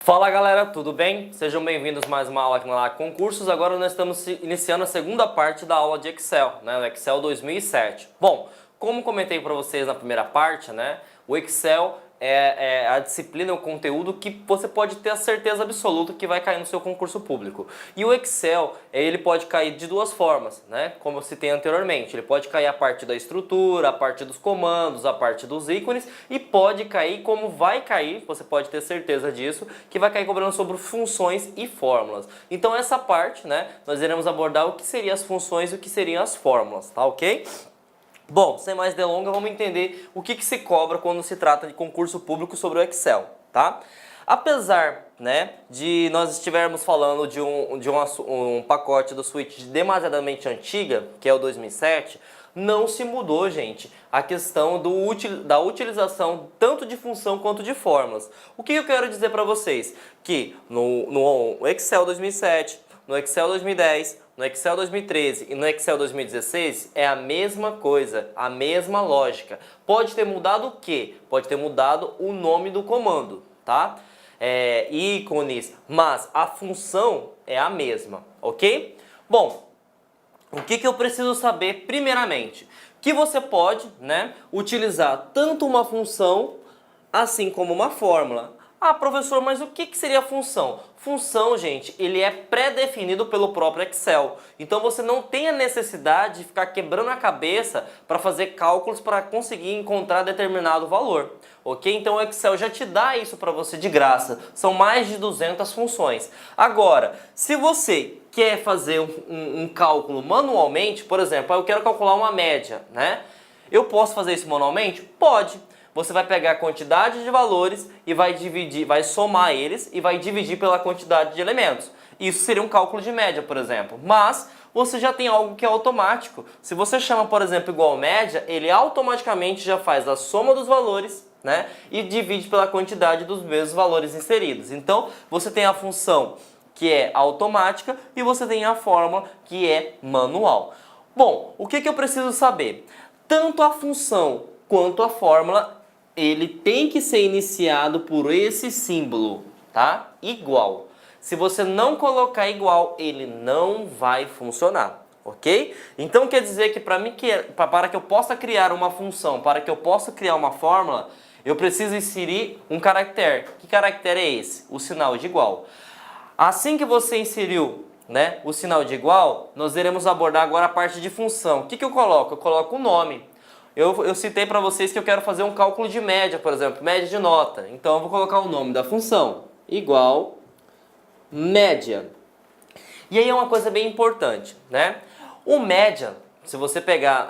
Fala galera, tudo bem? Sejam bem-vindos a mais uma aula aqui na LAC Concursos. Agora nós estamos iniciando a segunda parte da aula de Excel, né? O Excel 2007. Bom, como comentei para vocês na primeira parte, né? O Excel é a disciplina, o conteúdo que você pode ter a certeza absoluta que vai cair no seu concurso público. E o Excel, ele pode cair de duas formas, né? Como eu citei anteriormente, ele pode cair a parte da estrutura, a parte dos comandos, a parte dos ícones e pode cair, como vai cair, você pode ter certeza disso, que vai cair cobrando sobre funções e fórmulas. Então essa parte, né, nós iremos abordar o que seriam as funções e o que seriam as fórmulas, tá ok? Bom, sem mais delongas, vamos entender o que se cobra quando se trata de concurso público sobre o Excel, tá? Apesar, né, de nós estivermos falando de um pacote do Switch demasiadamente antiga, que é o 2007, não se mudou, gente, a questão da utilização tanto de função quanto de fórmulas. O que eu quero dizer para vocês? Que no Excel 2007, no Excel 2010, no Excel 2013 e no Excel 2016 é a mesma coisa, a mesma lógica. Pode ter mudado o quê? Pode ter mudado o nome do comando, tá? Ícones, mas a função é a mesma, ok? Bom, o que eu preciso saber primeiramente? Que você pode, né, utilizar tanto uma função assim como uma fórmula. Ah, professor, mas o que seria função? Função, gente, ele é pré-definido pelo próprio Excel. Então você não tem a necessidade de ficar quebrando a cabeça para fazer cálculos para conseguir encontrar determinado valor. Ok? Então o Excel já te dá isso para você de graça. São mais de 200 funções. Agora, se você quer fazer um cálculo manualmente, por exemplo, eu quero calcular uma média, né? Eu posso fazer isso manualmente? Pode. Você vai pegar a quantidade de valores e vai dividir, vai somar eles e vai dividir pela quantidade de elementos. Isso seria um cálculo de média, por exemplo. Mas você já tem algo que é automático. Se você chama, por exemplo, igual média, ele automaticamente já faz a soma dos valores, né, e divide pela quantidade dos mesmos valores inseridos. Então, você tem a função que é automática e você tem a fórmula que é manual. Bom, o que eu preciso saber? Tanto a função quanto a fórmula, ele tem que ser iniciado por esse símbolo, tá? Igual. Se você não colocar igual, ele não vai funcionar, ok? Então quer dizer que para que eu possa criar uma função, para que eu possa criar uma fórmula, eu preciso inserir um caractere. Que caractere é esse? O sinal de igual. Assim que você inseriu, né, o sinal de igual, nós iremos abordar agora a parte de função. O que eu coloco? Eu coloco o nome. Eu citei para vocês que eu quero fazer um cálculo de média, por exemplo, média de nota. Então eu vou colocar o nome da função, igual média. E aí é uma coisa bem importante, né? O média, se você pegar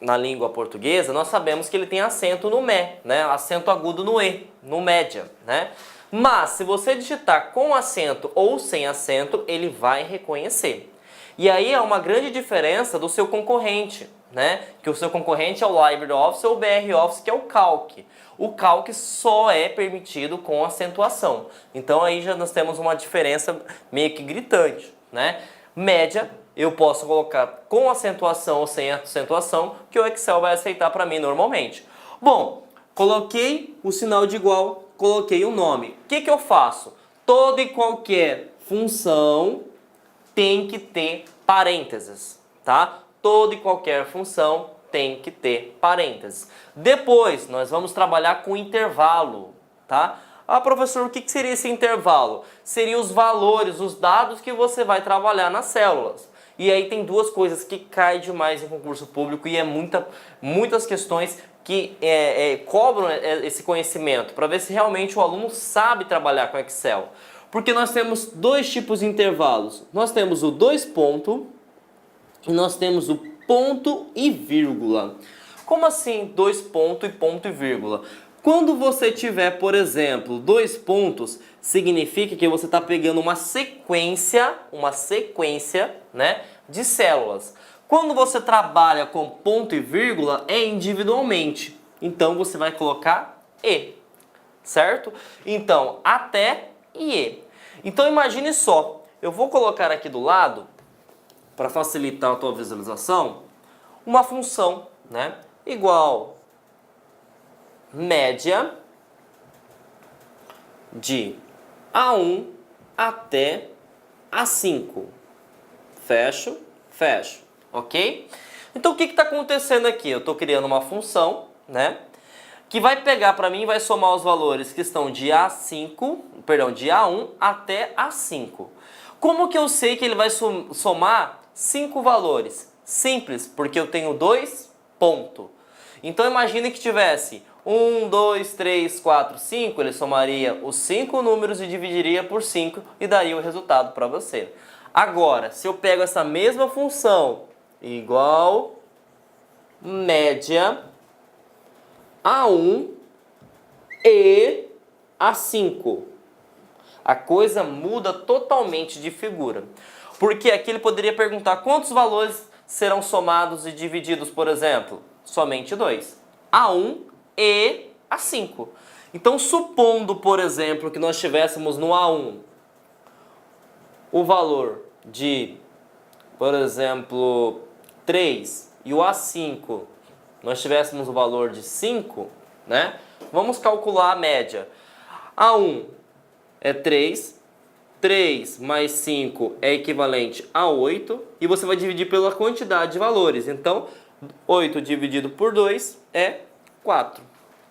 na língua portuguesa, nós sabemos que ele tem acento no mé, né? Acento agudo no e, no média, né? Mas se você digitar com acento ou sem acento, ele vai reconhecer. E aí é uma grande diferença do seu concorrente, né? Que o seu concorrente é o LibreOffice ou o BR Office, que é o Calc. O Calc só é permitido com acentuação. Então aí já nós temos uma diferença meio que gritante, né? Média, eu posso colocar com acentuação ou sem acentuação, que o Excel vai aceitar para mim normalmente. Bom, coloquei o sinal de igual, coloquei o nome. O que eu faço? Toda e qualquer função tem que ter parênteses, tá? Toda e qualquer função tem que ter parênteses. Depois, nós vamos trabalhar com intervalo, tá? Ah, professor, o que seria esse intervalo? Seriam os valores, os dados que você vai trabalhar nas células. E aí tem duas coisas que caem demais em concurso público e muitas questões que cobram esse conhecimento para ver se realmente o aluno sabe trabalhar com Excel. Porque nós temos dois tipos de intervalos. Nós temos o dois pontos e nós temos o ponto e vírgula. Como assim dois pontos e ponto e vírgula? Quando você tiver, por exemplo, dois pontos, significa que você está pegando uma sequência, né, de células. Quando você trabalha com ponto e vírgula, é individualmente. Então você vai colocar e, certo? Então, até e e. Então imagine só, eu vou colocar aqui do lado, para facilitar a tua visualização, uma função, né, igual média de A1 até A5. Fecho, fecho, ok? Então o que está acontecendo aqui? Eu estou criando uma função, né? Que vai pegar para mim e vai somar os valores que estão de A5, perdão, de A1 até A5. Como que eu sei que ele vai somar 5 valores? Simples, porque eu tenho 2 pontos. Então imagine que tivesse 1, 2, 3, 4, 5, ele somaria os 5 números e dividiria por 5 e daria o resultado para você. Agora, se eu pego essa mesma função, igual média A1 e A5, a coisa muda totalmente de figura. Porque aqui ele poderia perguntar quantos valores serão somados e divididos, por exemplo? Somente 2. A1 e A5. Então, supondo, por exemplo, que nós tivéssemos no A1 o valor de, por exemplo, 3 e o A5 nós tivéssemos o valor de 5, né? Vamos calcular a média. A1 é 3, 3 mais 5 é equivalente a 8, e você vai dividir pela quantidade de valores. Então, 8 dividido por 2 é 4.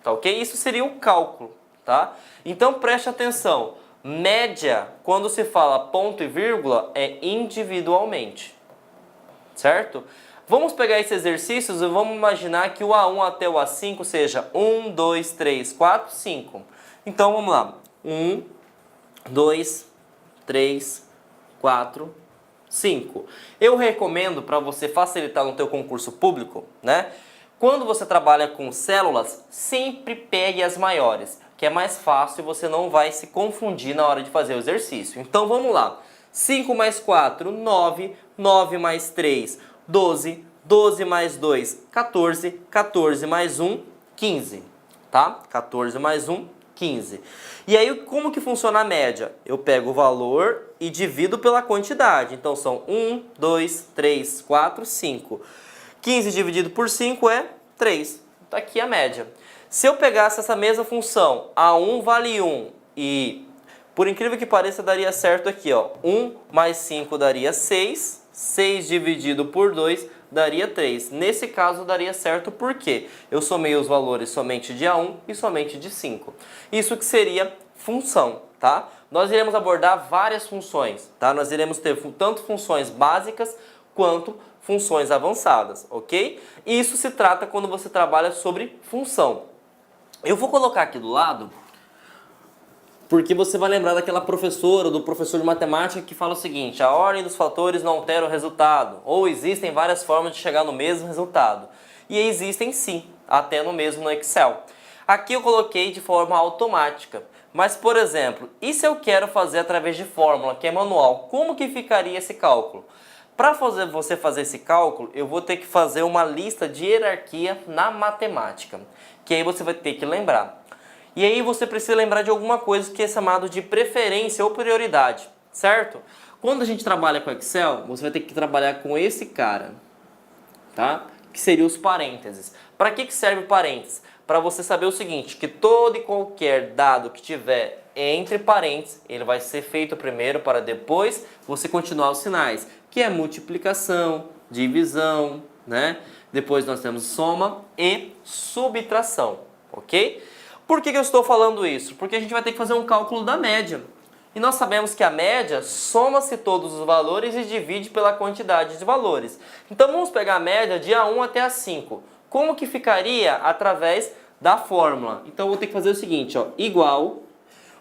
Tá ok? Isso seria o cálculo, tá? Então, preste atenção. Média, quando se fala ponto e vírgula, é individualmente. Certo? Vamos pegar esses exercícios e vamos imaginar que o A1 até o A5 seja 1, 2, 3, 4, 5. Então, vamos lá. 1, 2, 3, 4, 5. Eu recomendo, para você facilitar no teu concurso público, né? Quando você trabalha com células, sempre pegue as maiores, que é mais fácil e você não vai se confundir na hora de fazer o exercício. Então, vamos lá. 5 mais 4, 9. 9 mais 3, 12. 12 mais 2, 14. 14 mais 1, 15. Tá? 14 mais 1, 15. E aí, como que funciona a média? Eu pego o valor e divido pela quantidade. Então, são 1, 2, 3, 4, 5. 15 dividido por 5 é 3. Está aqui a média. Se eu pegasse essa mesma função, A1 vale 1 e, por incrível que pareça, daria certo aqui, ó. 1 mais 5 daria 6. 6 dividido por 2 daria 3. Nesse caso, daria certo porque eu somei os valores somente de A1 e somente de 5. Isso que seria função, tá? Nós iremos abordar várias funções, tá? Nós iremos ter tanto funções básicas quanto funções avançadas, ok? Isso se trata quando você trabalha sobre função. Eu vou colocar aqui do lado, porque você vai lembrar daquela professora ou do professor de matemática que fala o seguinte: a ordem dos fatores não altera o resultado, ou existem várias formas de chegar no mesmo resultado. E existem sim, até no mesmo no Excel. Aqui eu coloquei de forma automática, mas por exemplo, e se eu quero fazer através de fórmula, que é manual, como que ficaria esse cálculo? Para você fazer esse cálculo, eu vou ter que fazer uma lista de hierarquia na matemática, que aí você vai ter que lembrar. E aí você precisa lembrar de alguma coisa que é chamado de preferência ou prioridade, certo? Quando a gente trabalha com Excel, você vai ter que trabalhar com esse cara, tá? Que seria os parênteses. Para que serve o parênteses? Para você saber o seguinte, que todo e qualquer dado que tiver entre parênteses, ele vai ser feito primeiro para depois você continuar os sinais, que é multiplicação, divisão, né? Depois nós temos soma e subtração, ok? Por que eu estou falando isso? Porque a gente vai ter que fazer um cálculo da média. E nós sabemos que a média soma-se todos os valores e divide pela quantidade de valores. Então vamos pegar a média de A1 até A5. Como que ficaria através da fórmula? Então eu vou ter que fazer o seguinte, ó, igual,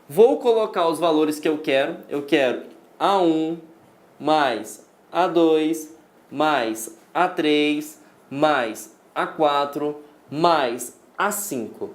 vou colocar os valores que eu quero A1 mais A2 mais A3 mais A4 mais A5.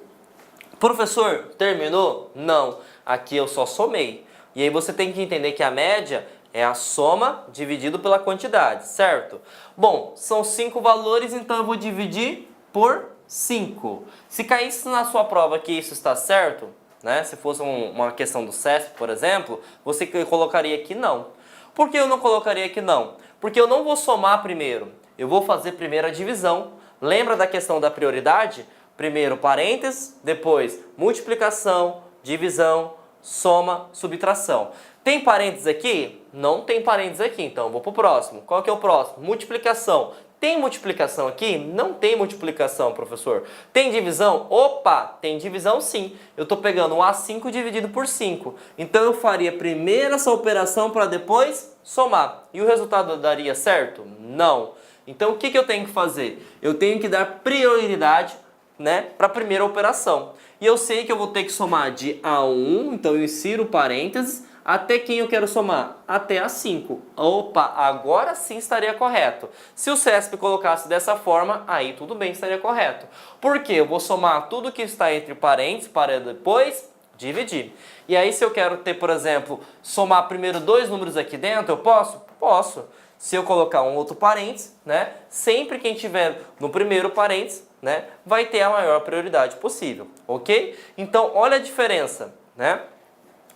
Professor, terminou? Não, aqui eu só somei. E aí você tem que entender que a média é a soma dividido pela quantidade, certo? Bom, são 5 valores, então eu vou dividir por 5. Se caísse na sua prova que isso está certo, né? Se fosse uma questão do CESP, por exemplo, você colocaria aqui não. Por que eu não colocaria aqui não? Porque eu não vou somar primeiro, eu vou fazer primeiro a divisão. Lembra da questão da prioridade? Primeiro parênteses, depois multiplicação, divisão, soma, subtração. Tem parênteses aqui? Não tem parênteses aqui, então vou para o próximo. Qual que é o próximo? Multiplicação. Tem multiplicação aqui? Não tem multiplicação, professor. Tem divisão? Opa, tem divisão sim. Eu estou pegando o A5 dividido por 5. Então eu faria primeiro essa operação para depois somar. E o resultado daria certo? Não. Então o que eu tenho que fazer? Eu tenho que dar prioridade, né, para a primeira operação. E eu sei que eu vou ter que somar de A1, então eu insiro parênteses, até quem eu quero somar? Até A5. Opa, agora sim estaria correto. Se o CESP colocasse dessa forma, aí tudo bem, estaria correto. Por quê? Eu vou somar tudo que está entre parênteses para depois dividir. E aí se eu quero ter, por exemplo, somar primeiro dois números aqui dentro, eu posso? Posso. Se eu colocar um outro parênteses, né? Sempre quem tiver no primeiro parênteses, né, vai ter a maior prioridade possível, ok? Então, olha a diferença, né?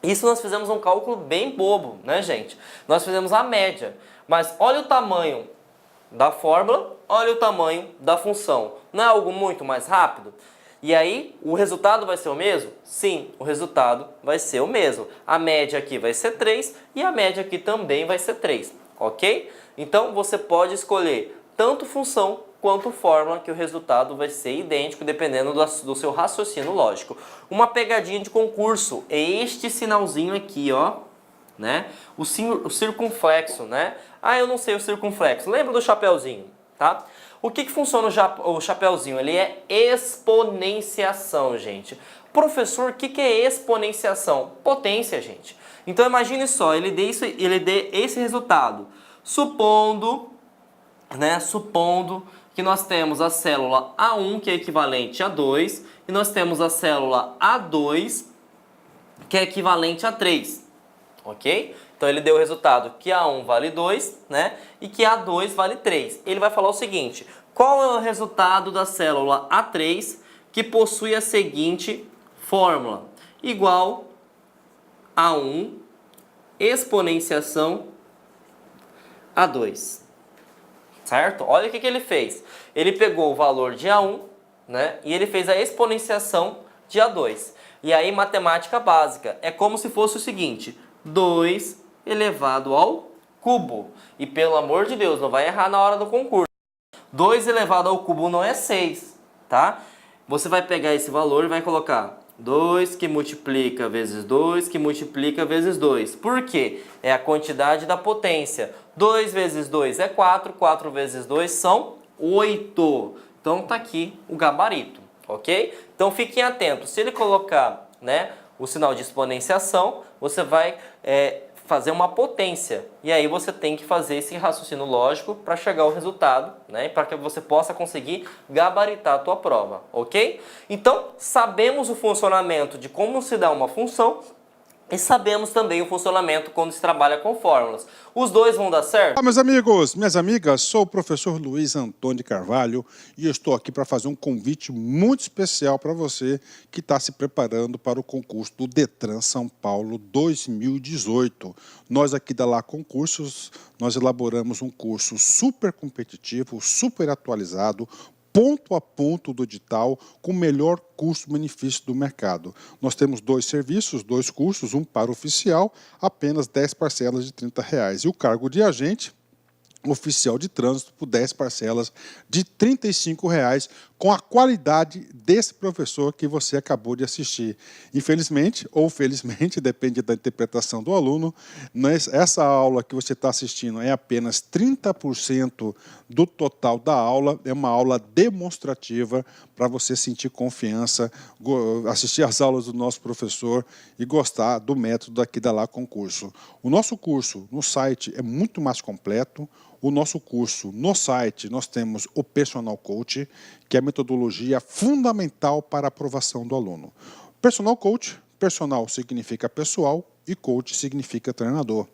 Isso nós fizemos um cálculo bem bobo, né, gente? Nós fizemos a média, mas olha o tamanho da fórmula, olha o tamanho da função. Não é algo muito mais rápido? E aí, o resultado vai ser o mesmo? Sim, o resultado vai ser o mesmo. A média aqui vai ser 3 e a média aqui também vai ser 3, ok? Então, você pode escolher tanto função quanto fórmula, que o resultado vai ser idêntico, dependendo do seu raciocínio lógico. Uma pegadinha de concurso é este sinalzinho aqui, ó, né? O circunflexo, né? Ah, eu não sei o circunflexo. Lembra do chapeuzinho, tá? O que funciona o chapeuzinho? Ele é exponenciação, gente. Professor, o que é exponenciação? Potência, gente. Então, imagine só, ele dê esse resultado. Supondo que nós temos a célula A1, que é equivalente a 2, e nós temos a célula A2, que é equivalente a 3, ok? Então ele deu o resultado que A1 vale 2, né? E que A2 vale 3. Ele vai falar o seguinte: qual é o resultado da célula A3 que possui a seguinte fórmula? Igual A1 exponenciação A2. Certo? Olha o que ele fez. Ele pegou o valor de A1, né, e ele fez a exponenciação de A2. E aí, matemática básica. É como se fosse o seguinte: 2 elevado ao cubo. E pelo amor de Deus, não vai errar na hora do concurso. 2 elevado ao cubo não é 6, tá? Você vai pegar esse valor e vai colocar 2 que multiplica vezes 2 que multiplica vezes 2. Por quê? É a quantidade da potência. 2 vezes 2 é 4, 4 vezes 2 são 8. Então tá aqui o gabarito, ok? Então fiquem atentos. Se ele colocar, né, o sinal de exponenciação, você vai fazer uma potência. E aí você tem que fazer esse raciocínio lógico para chegar ao resultado, né? Para que você possa conseguir gabaritar a tua prova, ok? Então, sabemos o funcionamento de como se dá uma função e sabemos também o funcionamento quando se trabalha com fórmulas. Os dois vão dar certo? Olá, meus amigos, minhas amigas, sou o professor Luiz Antônio de Carvalho e eu estou aqui para fazer um convite muito especial para você que está se preparando para o concurso do Detran São Paulo 2018. Nós aqui da Lá Concursos, nós elaboramos um curso super competitivo, super atualizado, ponto a ponto do edital, com o melhor custo-benefício do mercado. Nós temos 2 serviços, 2 cursos, um para oficial, apenas 10 parcelas de R$30. E o cargo de agente oficial de trânsito por 10 parcelas de R$35, com a qualidade desse professor que você acabou de assistir. Infelizmente, ou felizmente, depende da interpretação do aluno, essa aula que você está assistindo é apenas 30% do total da aula, é uma aula demonstrativa para você sentir confiança, assistir às aulas do nosso professor e gostar do método aqui da Lá Concurso. O nosso curso no site é muito mais completo. O nosso curso no site, nós temos o Personal Coach, que é a metodologia fundamental para a aprovação do aluno. Personal Coach, personal significa pessoal e coach significa treinador.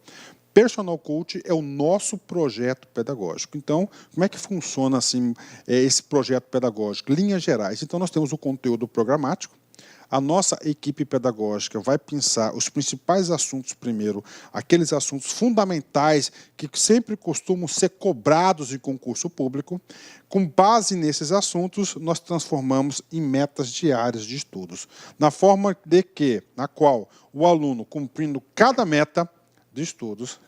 Personal Coach é o nosso projeto pedagógico. Então, como é que funciona assim, esse projeto pedagógico? Linhas gerais. Então, nós temos o conteúdo programático, A nossa equipe pedagógica vai pensar os principais assuntos primeiro, aqueles assuntos fundamentais que sempre costumam ser cobrados em concurso público. Com base nesses assuntos, nós transformamos em metas diárias de estudos, na qual o aluno, cumprindo cada meta de estudos,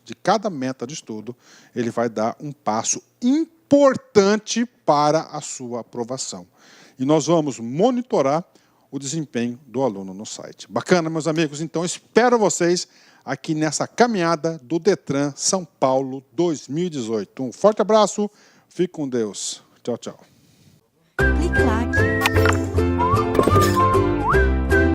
ele vai dar um passo importante para a sua aprovação. E nós vamos monitorar o desempenho do aluno no site. Bacana, meus amigos? Então, espero vocês aqui nessa caminhada do Detran São Paulo 2018. Um forte abraço, fique com Deus. Tchau, tchau. Clique lá.